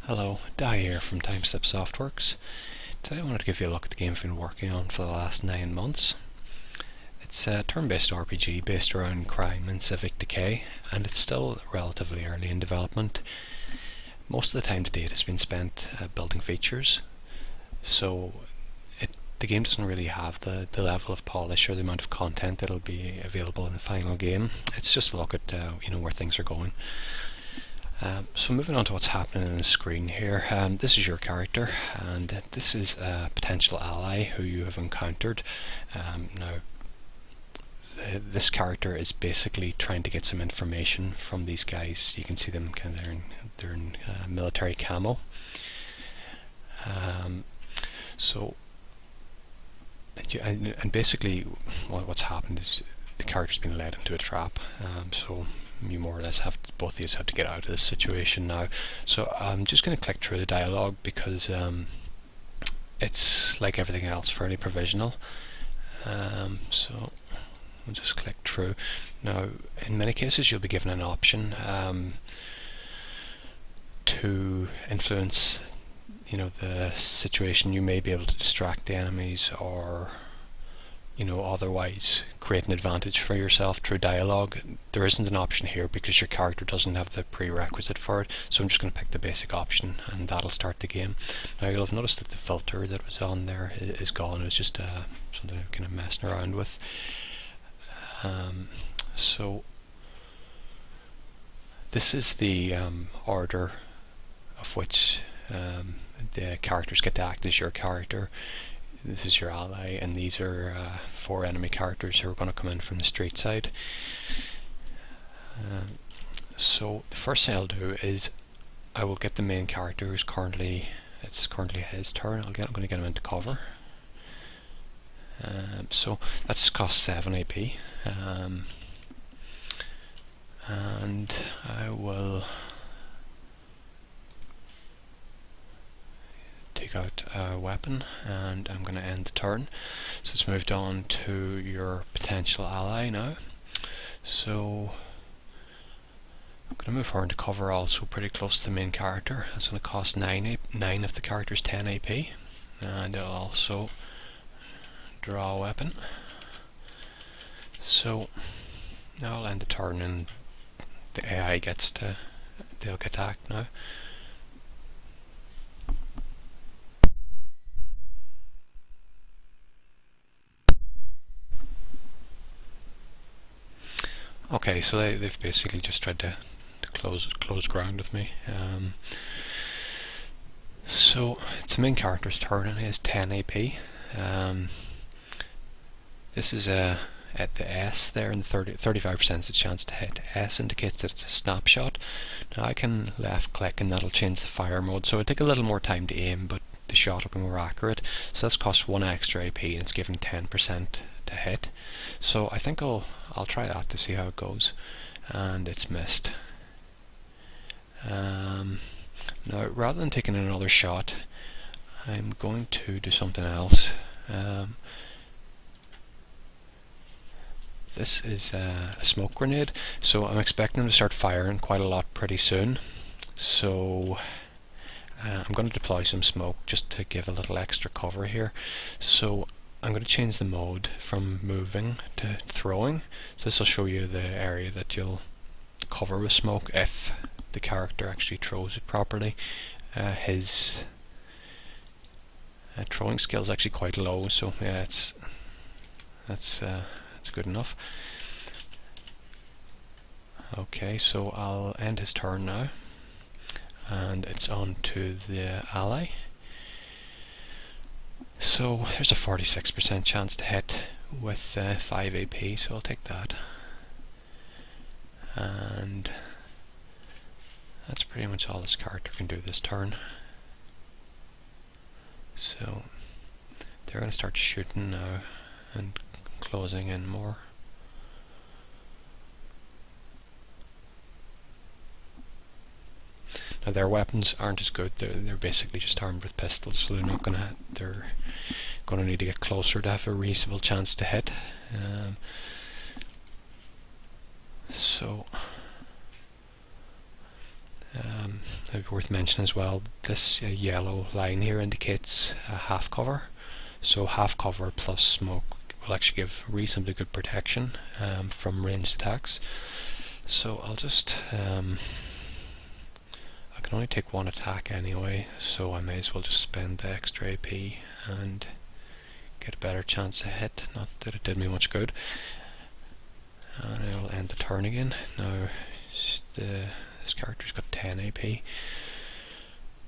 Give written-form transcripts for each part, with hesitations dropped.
Hello, Di here from Timestep Softworks. Today I wanted to give you a look at the game I've been working on for the last 9 months. It's a turn-based RPG based around crime and civic decay, and it's still relatively early in development. Most of the time to date has been spent building features, so the game doesn't really have the level of polish or the amount of content that'll be available in the final game. It's just a look at where things are going. So moving on to what's happening on the screen here, this is your character, and this is a potential ally who you have encountered. This character is basically trying to get some information from these guys. You can see them kind of they're in military camo. And basically what's happened is the character's been led into a trap. So you more or less both of you have to get out of this situation now. So I'm just going to click through the dialogue because it's like everything else, fairly provisional. So we'll just click through. Now, in many cases, you'll be given an option to influence, the situation. You may be able to distract the enemies, or otherwise create an advantage for yourself through dialogue. There isn't an option here because your character doesn't have the prerequisite for it, so I'm just going to pick the basic option and that'll start the game. Now you'll have noticed that the filter that was on there is gone. It was just something I'm kind of messing around with. So this is the order of which the characters get to act as your character. This is your ally, and these are 4 enemy characters who are going to come in from the street side. So the first thing I'll do is I will get the main character who's currently his turn. I'm going to get him into cover. So that's cost 7 AP, and I will take out a weapon, and I'm going to end the turn. So it's moved on to your potential ally now. So I'm going to move her into cover, also pretty close to the main character. That's going to cost 9 of the character's 10 AP, and it'll also draw a weapon. So now I'll end the turn, and the AI they'll get attacked now. Okay, so they've basically just tried to close ground with me. So it's the main character's turn, and he has 10 AP. This is at the S there, and 35% is the chance to hit. S indicates that it's a snapshot. Now I can left click and that'll change the fire mode, so it'll take a little more time to aim, but the shot will be more accurate. So that's cost 1 extra AP, and it's given 10% to hit. So I think I'll try that to see how it goes, and it's missed. Now rather than taking another shot, I'm going to do something else. This is a smoke grenade, so I'm expecting them to start firing quite a lot pretty soon. So I'm going to deploy some smoke just to give a little extra cover here. So I'm going to change the mode from moving to throwing. So this will show you the area that you'll cover with smoke if the character actually throws it properly. His throwing skill is actually quite low, so yeah, that's good enough. Okay, so I'll end his turn now, and it's on to the ally. So there's a 46% chance to hit with 5 AP, so I'll take that. And that's pretty much all this character can do this turn. So they're going to start shooting now and closing in more. Now their weapons aren't as good. They're basically just armed with pistols, so they're gonna need to get closer to have a reasonable chance to hit. So It'd be worth mentioning as well, this yellow line here indicates a half cover. So half cover plus smoke will actually give reasonably good protection from ranged attacks. So I'll just I can only take one attack anyway, so I may as well just spend the extra AP and get a better chance of hit. Not that it did me much good. And I'll end the turn again. Now this character's got 10 AP,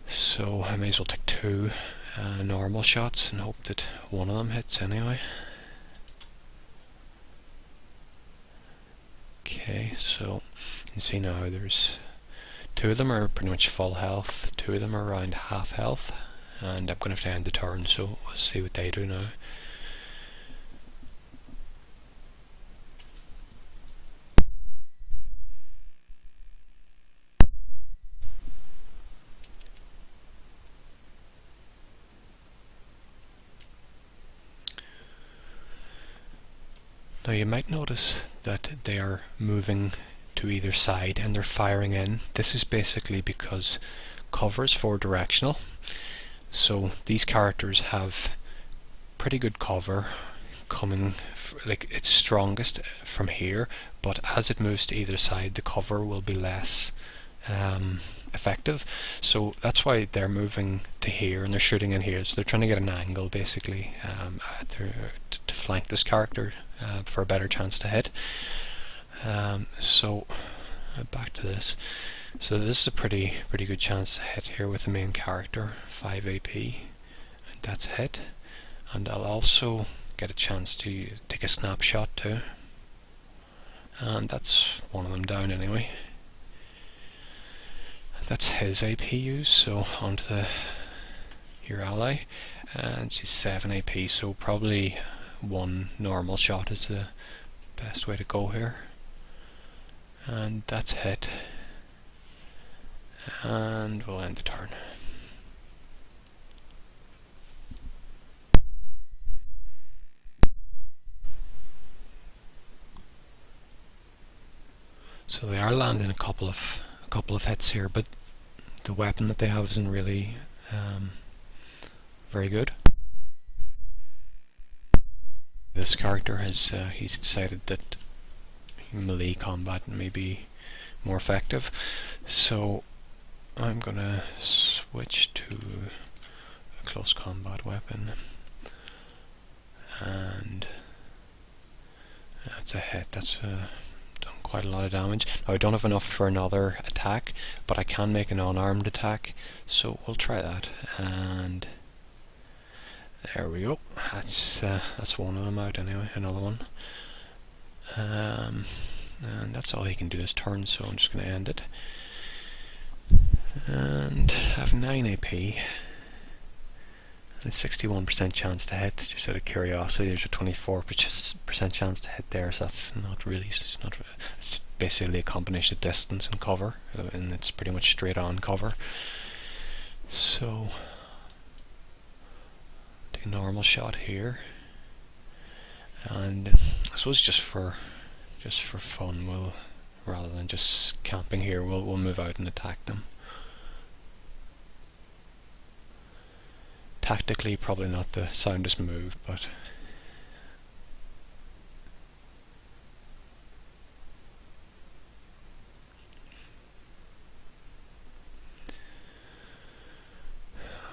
so I may as well take two normal shots and hope that one of them hits anyway. Okay, so you can see now there's two of them are pretty much full health, two of them are around half health, and I'm going to have to end the turn, so we'll see what they do now. Now you might notice that they are moving to either side and they're firing in. This is basically because cover is 4-directional, so these characters have pretty good cover coming, like it's strongest from here, but as it moves to either side the cover will be less effective. So that's why they're moving to here and they're shooting in here, so they're trying to get an angle basically to flank this character for a better chance to hit. So back to this. So this is a pretty good chance to hit here with the main character, 5 AP, and that's a hit. And I'll also get a chance to take a snapshot too, and that's one of them down anyway. That's his AP use, so onto your ally, and she's 7 AP, so probably one normal shot is the best way to go here. And that's hit, and we'll end the turn. So they are landing a couple of hits here, but the weapon that they have isn't really very good. This character has he's decided that melee combat may be more effective, so I'm gonna switch to a close combat weapon, and that's a hit. That's done quite a lot of damage. Now I don't have enough for another attack, but I can make an unarmed attack, so we'll try that. And there we go. That's one of them out anyway. Another one. And that's all he can do this turn, so I'm just going to end it. And have 9 AP and a 61% chance to hit. Just out of curiosity, there's a 24% chance to hit there, so that's not really. It's basically a combination of distance and cover, and it's pretty much straight on cover. So take a normal shot here, and I suppose just for fun, we'll, rather than just camping here, we'll move out and attack them. Tactically, probably not the soundest move, but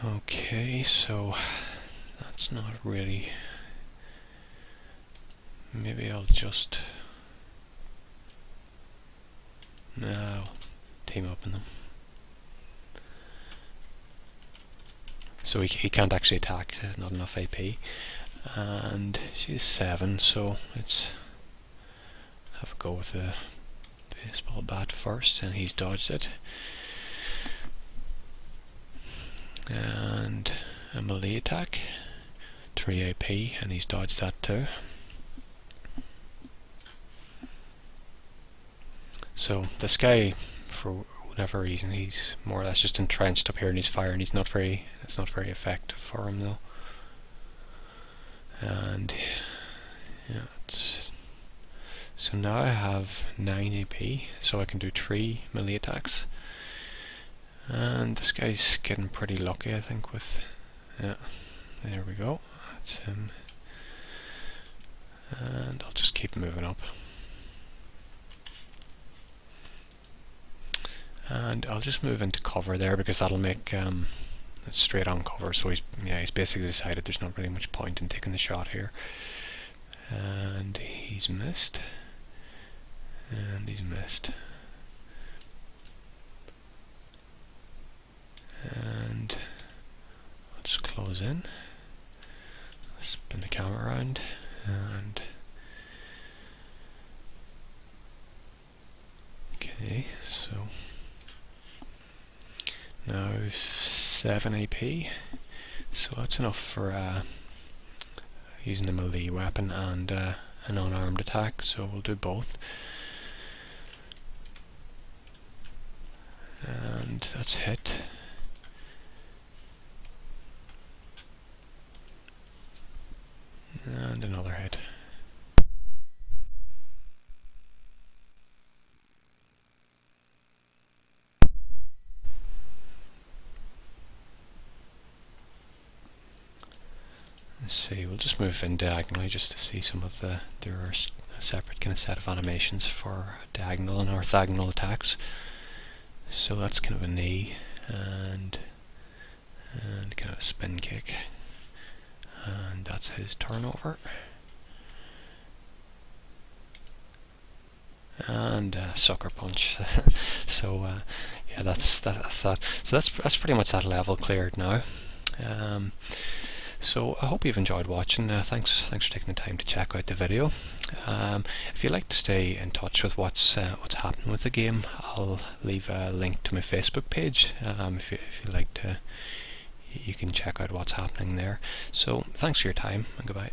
okay, so that's not really. Maybe I'll just team up in them. So he can't actually attack, not enough AP, and she's 7, so let's have a go with the baseball bat first, and he's dodged it. And a melee attack, 3 AP, and he's dodged that too. So this guy, for whatever reason, he's more or less just entrenched up here and he's firing. It's not very effective for him though. And yeah, so now I have 9 AP, so I can do 3 melee attacks. And this guy's getting pretty lucky, I think, with... yeah, there we go. That's him. And I'll just keep moving up. And I'll just move into cover there, because that'll make it straight on cover. So he's basically decided there's not really much point in taking the shot here. And he's missed. And he's missed. And let's close in. Spin the camera around. And okay, so now 7 AP, so that's enough for using a melee weapon and an unarmed attack, so we'll do both. And that's hit. And another hit. Let's see, we'll just move in diagonally just to see some of there are a separate kind of set of animations for diagonal and orthogonal attacks. So that's kind of a knee and kind of a spin kick, and that's his turnover. And sucker punch. So yeah, that's that. So that's pretty much that level cleared now. So I hope you've enjoyed watching. Thanks for taking the time to check out the video. If you'd like to stay in touch with what's happening with the game, I'll leave a link to my Facebook page. If you'd like to, you can check out what's happening there. So thanks for your time, and goodbye.